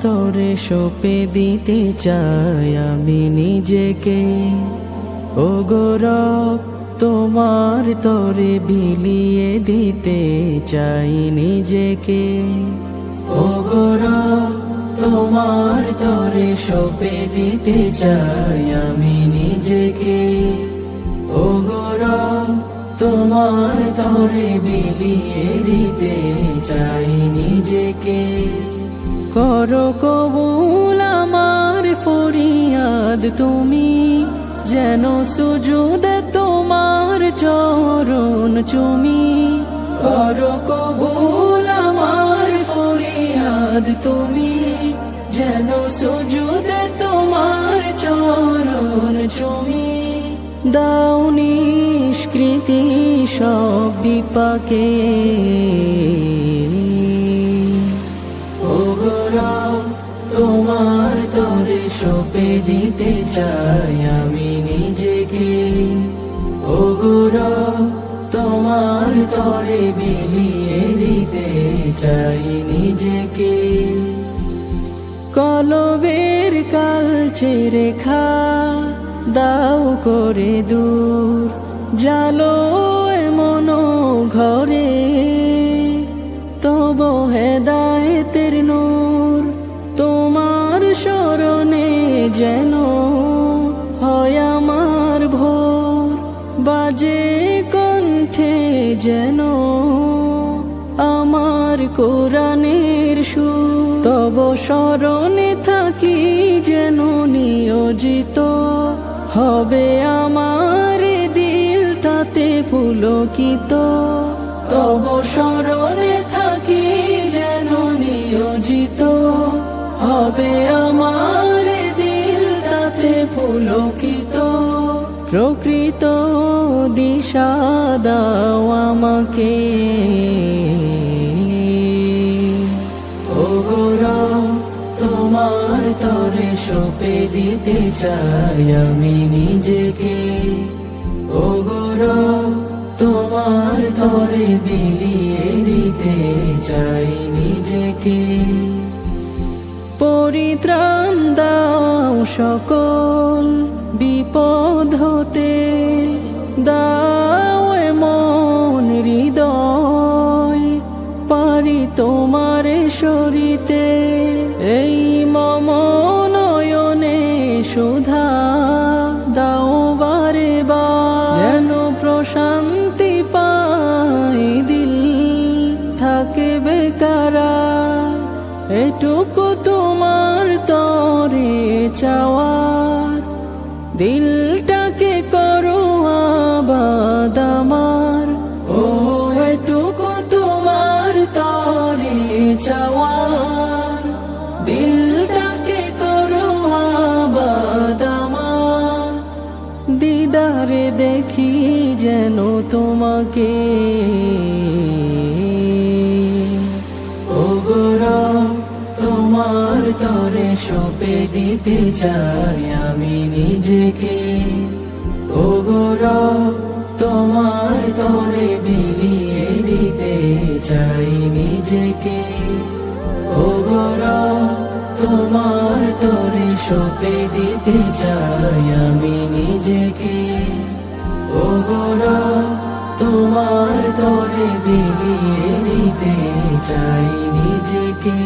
তরে সঁপে দিতে চাই আমি নিজেকে। ও গো রব, তোমার তরে বিলিয়ে দিতে চাই নিজেকে। ও গো রব, তোমার তরে সঁপে দিতে চাই আমি নিজেকে। ও গো রব, তোমার তরে বিলিয়ে দিতে চাই নিজেকে। করো কবুল আমার ফরিয়াদ তুমি, যেন সুজুদে তোমার চরণ চুমি। করো কবুল আমার ফরিয়াদ তুমি, যেন সুজুদে তোমার চরণ চুমি। দাও নিষ্কৃতি সব বিপাকে। ও গো রব, তোমার তরে সঁপে দিতে চাই আমি নিজেকে। ও গো রব, তোমার তরে বিলিয়ে দিতে চাই নিজেকে। কলবের কালচে রেখা দাও করে দূর, জালো এমন ঘরে তব হেদায়েতের নূর। তোমার শরণে যেন হয় আমার ভোর, বাজে কণ্ঠে যেন আমার কোরআনের সুর। তব শরণে থাকি যেন নিয়োজিত, হবে আমার দিল তাতে পুলকিত। তব শরণে থাকি যেন নিয়োজিত, হবে আমার দিল তাতে পুলকিত। প্রকৃত দিশা দাও আমাকে। ও গো রব, তোমার তরে সঁপে দিতে চাই আমি নিজেকে। ও গো রব, তোমার তরে বিলিয়ে দিতে চাই নিজেকে। পরিত্রাণ দাও সকল বিপদ হতে, দাও এমন হৃদয় পারি তোমারে সরিতে। এই মম নয়নে সুধা দাও বারে বার, যেন প্রশান্তি পাই দিল থাকে বেকারা। এটুকু তোমার তরে চাওয়ার, দিলটাকে করো আবাদ আমার। ও এটুকু তোমার তরে চাওয়ার, দিলটাকে করো আবাদ আমার। দিদারে দেখি যেন তোমাকে। ও গো রব, তোমার তরে সঁপে দিতে চাই আমি নিজেকে। ও গো রব, তোমার তরে বিলিয়ে দিতে চাই নিজেকে। ও গো রব, তোমার তরে সঁপে দিতে চাই আমি নিজেকে। ও গো রব, তোমার তরে বিলিয়ে দিতে চাই নিজেকে।